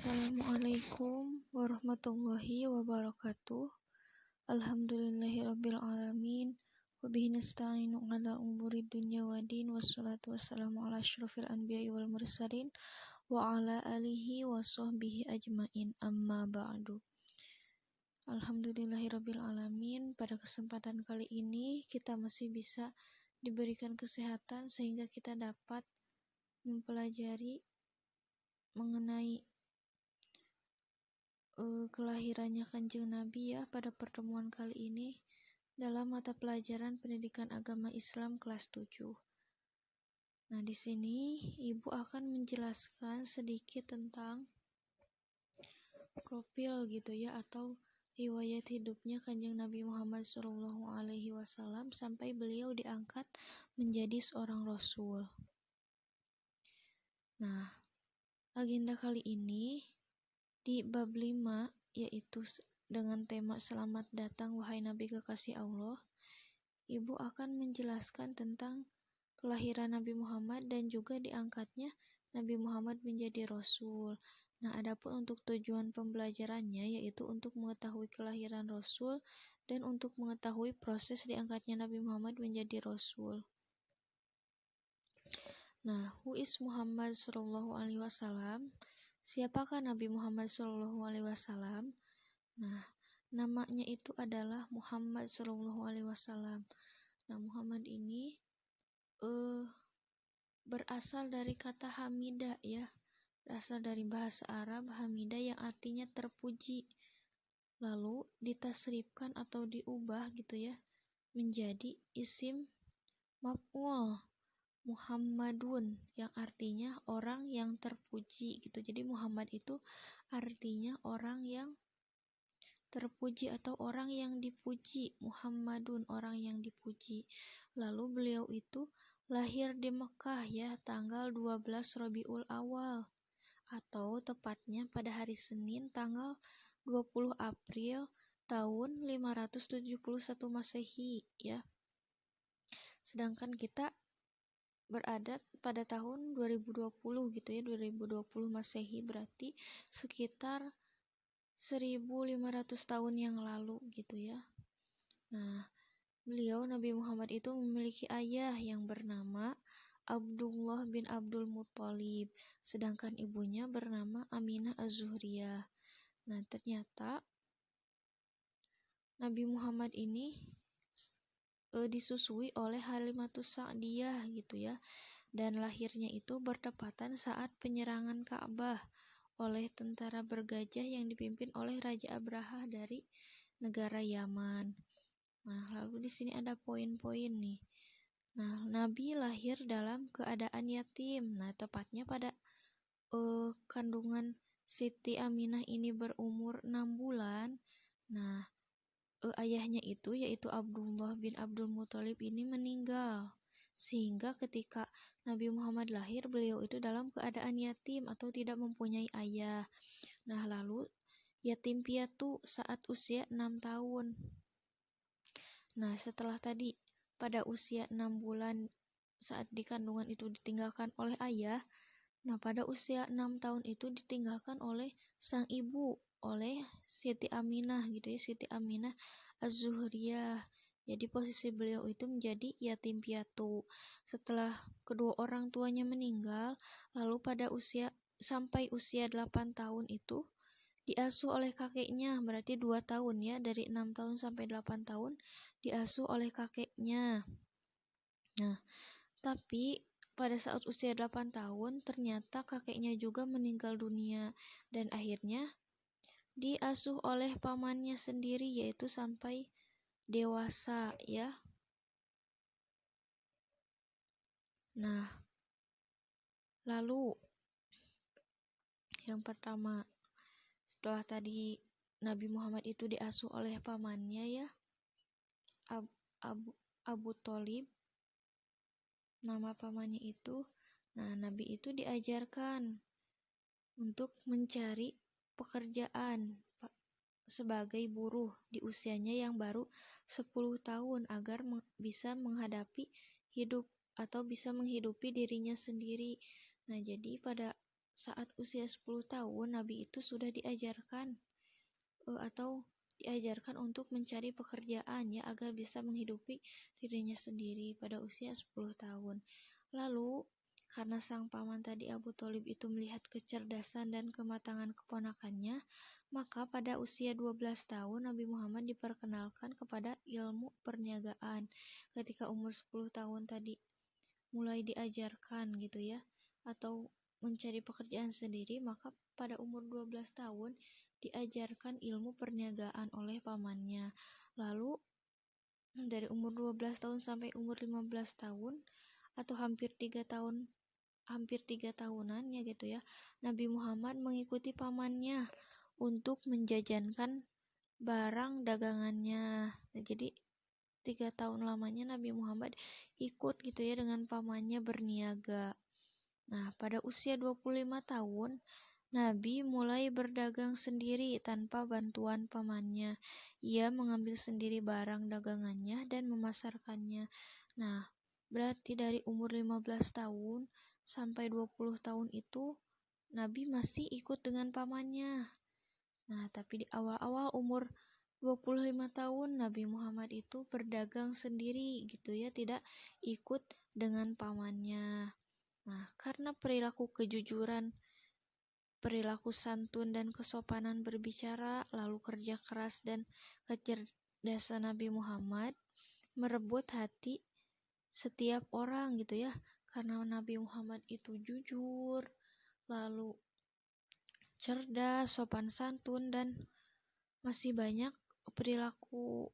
Assalamualaikum warahmatullahi wabarakatuh. Alhamdulillahirabbil alamin. Wa bihi nasta'inu ala umuri dunya waddin. Wassalatu wassalamu ala asyrofil anbiya'i wal mursalin wa ala alihi wa sahbihi ajmain. Amma ba'du. Alhamdulillahirabbil alamin. Pada kesempatan kali ini kita masih bisa diberikan kesehatan sehingga kita dapat mempelajari mengenai kelahirannya Kanjeng Nabi ya pada pertemuan kali ini dalam mata pelajaran Pendidikan Agama Islam kelas 7. Nah, di sini Ibu akan menjelaskan sedikit tentang profil gitu ya atau riwayat hidupnya Kanjeng Nabi Muhammad SAW sampai beliau diangkat menjadi seorang rasul. Nah, agenda kali ini di bab 5, yaitu dengan tema Selamat datang wahai Nabi kekasih Allah, Ibu akan menjelaskan tentang kelahiran Nabi Muhammad dan juga diangkatnya Nabi Muhammad menjadi Rasul. Nah, adapun untuk tujuan pembelajarannya yaitu untuk mengetahui kelahiran Rasul dan untuk mengetahui proses diangkatnya Nabi Muhammad menjadi Rasul. Nah, who is Muhammad Sallallahu Alaihi Wasallam? Siapakah Nabi Muhammad Sallallahu Alaihi Wasallam? Nah, namanya itu adalah Muhammad Sallallahu Alaihi Wasallam. Nah, Muhammad ini berasal dari kata hamidah ya, berasal dari bahasa Arab hamidah yang artinya terpuji. Lalu ditasrifkan atau diubah gitu ya menjadi isim maf'ul Muhammadun yang artinya orang yang terpuji gitu. Jadi Muhammad itu artinya orang yang terpuji atau orang yang dipuji. Muhammadun, orang yang dipuji. Lalu beliau itu lahir di Mekah ya, tanggal 12 Rabiul Awal atau tepatnya pada hari Senin tanggal 20 April tahun 571 Masehi ya. Sedangkan kita berada pada tahun 2020 gitu ya, 2020 Masehi, berarti sekitar 1500 tahun yang lalu gitu ya. Nah, beliau Nabi Muhammad itu memiliki ayah yang bernama Abdullah bin Abdul Muthalib, sedangkan ibunya bernama Aminah Az-Zuhriyah. Nah, ternyata Nabi Muhammad ini disusui oleh Halimatus Sa'diyah gitu ya. Dan lahirnya itu bertepatan saat penyerangan Ka'bah oleh tentara bergajah yang dipimpin oleh Raja Abraha dari negara Yaman. Nah, lalu di sini ada poin-poin nih. Nah, Nabi lahir dalam keadaan yatim. Nah, tepatnya pada kandungan Siti Aminah ini berumur 6 bulan. Nah, ayahnya itu yaitu Abdullah bin Abdul Muthalib ini meninggal. Sehingga ketika Nabi Muhammad lahir, beliau itu dalam keadaan yatim atau tidak mempunyai ayah. Nah, lalu yatim piatu saat usia 6 tahun. Nah, setelah tadi pada usia 6 bulan saat di kandungan itu ditinggalkan oleh ayah, nah pada usia 6 tahun itu ditinggalkan oleh sang ibu, oleh Siti Aminah gitu ya, Siti Aminah Az-Zuhriyah. Jadi posisi beliau itu menjadi yatim piatu. Setelah kedua orang tuanya meninggal, lalu pada sampai usia 8 tahun itu diasuh oleh kakeknya, berarti 2 tahun ya, dari 6 tahun sampai 8 tahun diasuh oleh kakeknya. Nah, tapi pada saat usia 8 tahun ternyata kakeknya juga meninggal dunia dan akhirnya diasuh oleh pamannya sendiri yaitu sampai dewasa ya. Nah, lalu yang pertama setelah tadi Nabi Muhammad itu diasuh oleh pamannya ya, Abu Thalib nama pamannya itu. Nah, Nabi itu diajarkan untuk mencari pekerjaan sebagai buruh di usianya yang baru 10 tahun agar bisa menghadapi hidup atau bisa menghidupi dirinya sendiri. Nah, jadi pada saat usia 10 tahun Nabi itu sudah diajarkan atau diajarkan untuk mencari pekerjaan ya agar bisa menghidupi dirinya sendiri pada usia 10 tahun. Lalu karena sang paman tadi Abu Thalib itu melihat kecerdasan dan kematangan keponakannya, maka pada usia 12 tahun Nabi Muhammad diperkenalkan kepada ilmu perniagaan. Ketika umur 10 tahun tadi mulai diajarkan gitu ya, atau mencari pekerjaan sendiri, maka pada umur 12 tahun diajarkan ilmu perniagaan oleh pamannya. Lalu dari umur 12 tahun sampai umur 15 tahun atau hampir 3 tahunan ya gitu ya, Nabi Muhammad mengikuti pamannya untuk menjajankan barang dagangannya. Nah, jadi 3 tahun lamanya Nabi Muhammad ikut gitu ya dengan pamannya berniaga. Nah, pada usia 25 tahun Nabi mulai berdagang sendiri tanpa bantuan pamannya. Ia mengambil sendiri barang dagangannya dan memasarkannya. Nah, berarti dari umur 15 tahun sampai 20 tahun itu Nabi masih ikut dengan pamannya. Nah, tapi di awal-awal umur 25 tahun Nabi Muhammad itu berdagang sendiri gitu ya, tidak ikut dengan pamannya. Nah, karena perilaku kejujuran, perilaku santun dan kesopanan berbicara, lalu kerja keras dan kecerdasan Nabi Muhammad merebut hati setiap orang gitu ya, karena Nabi Muhammad itu jujur, lalu cerdas, sopan santun, dan masih banyak perilaku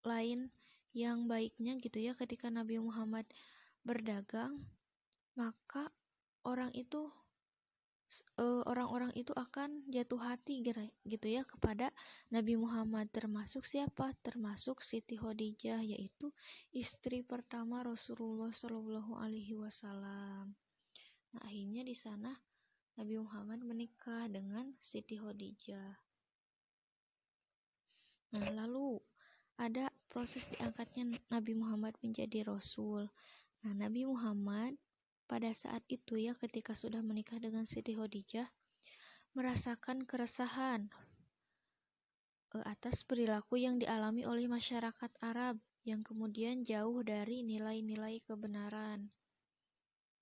lain yang baiknya gitu ya. Ketika Nabi Muhammad berdagang, maka orang-orang itu akan jatuh hati gitu ya kepada Nabi Muhammad, termasuk siapa? Termasuk Siti Khadijah, yaitu istri pertama Rasulullah Shallallahu Alaihi Wasallam. Nah, akhirnya di sana Nabi Muhammad menikah dengan Siti Khadijah. Nah, lalu ada proses diangkatnya Nabi Muhammad menjadi Rasul. Nah, Nabi Muhammad pada saat itu ya, ketika sudah menikah dengan Siti Khadijah, merasakan keresahan atas perilaku yang dialami oleh masyarakat Arab yang kemudian jauh dari nilai-nilai kebenaran.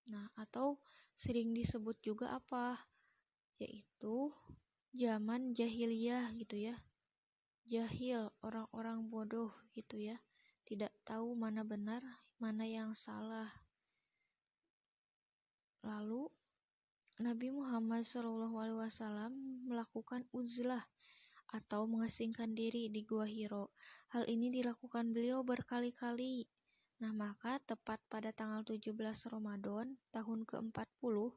Nah, atau sering disebut juga apa? Yaitu zaman jahiliyah gitu ya. Jahil, orang-orang bodoh gitu ya. Tidak tahu mana benar, mana yang salah. Lalu Nabi Muhammad SAW melakukan uzlah atau mengasingkan diri di Gua Hiro. Hal ini dilakukan beliau berkali-kali. Nah, maka tepat pada tanggal 17 Ramadan tahun ke-40,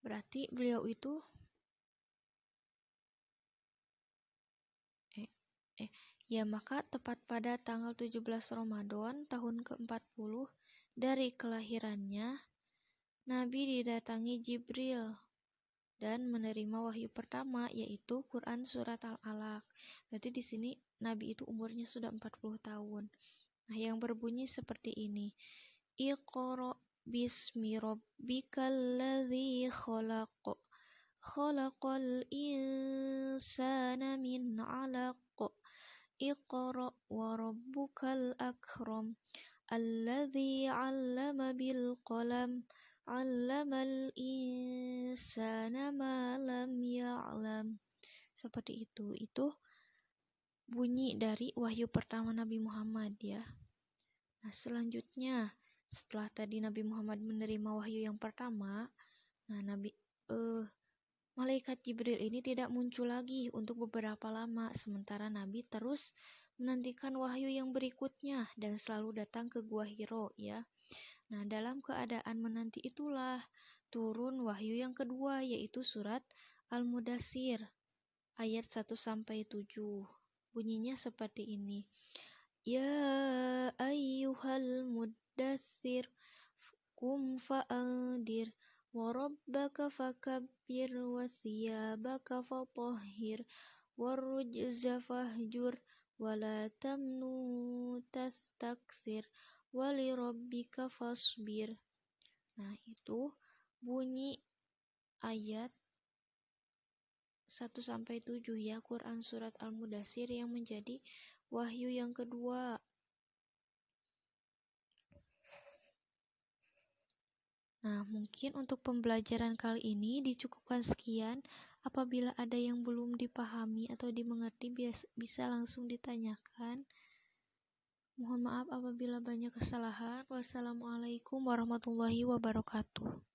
berarti beliau itu maka tepat pada tanggal 17 Ramadan tahun ke-40 dari kelahirannya, Nabi didatangi Jibril dan menerima wahyu pertama, yaitu Quran surat Al-Alaq. Berarti di sini Nabi itu umurnya sudah 40 tahun. Nah, yang berbunyi seperti ini. Iqra bismi rabbikal ladzi khalaq. Khalaqal insana min 'alaq. Iqra wa rabbukal akram. Alladzi 'allama bil qalam. 'Allamal insana ma lam ya'lam. Seperti itu. Itu bunyi dari wahyu pertama Nabi Muhammad ya. Nah, selanjutnya setelah tadi Nabi Muhammad menerima wahyu yang pertama, nah malaikat Jibril ini tidak muncul lagi untuk beberapa lama, sementara Nabi terus menantikan wahyu yang berikutnya dan selalu datang ke Gua Hiro ya. Nah, dalam keadaan menanti itulah turun wahyu yang kedua, yaitu surat Al-Mudaththir ayat 1-7. Bunyinya seperti ini. Ya ayyuhal muddaththir qum fa'andir wa rabbaka fakabbir wa thiyabaka fatahhir warrujza fahjur wa la tamnu tastakthir wali rabbika fasbir. Nah, itu bunyi ayat 1-7 ya, Quran surat Al-Mudaththir yang menjadi wahyu yang kedua. Nah, mungkin untuk pembelajaran kali ini dicukupkan sekian. Apabila ada yang belum dipahami atau dimengerti, bisa langsung ditanyakan. Mohon maaf apabila banyak kesalahan. Wassalamualaikum warahmatullahi wabarakatuh.